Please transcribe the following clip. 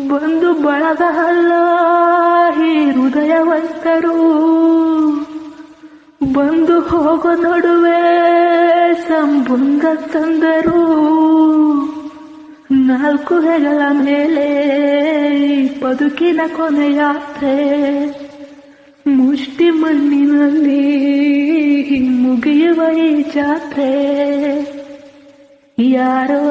ಬಂದು ಬಳಗ ಅಲ್ಲ ಈ ಹೃದಯವಂತರು, ಬಂದು ಹೋಗೋ ನಡುವೆ ಸಂಬಂಧ ತಂದರು. ನಾಲ್ಕು ಹೆಗಲ ಮೇಲೆ ಬದುಕಿನ ಕೊನೆಯಾತ್ರೆ, ಮುಷ್ಟಿ ಮಣ್ಣಿನಲ್ಲಿ ಮುಗಿಯುವ ಈ ಜಾತ್ರೆ. ಯಾರೋ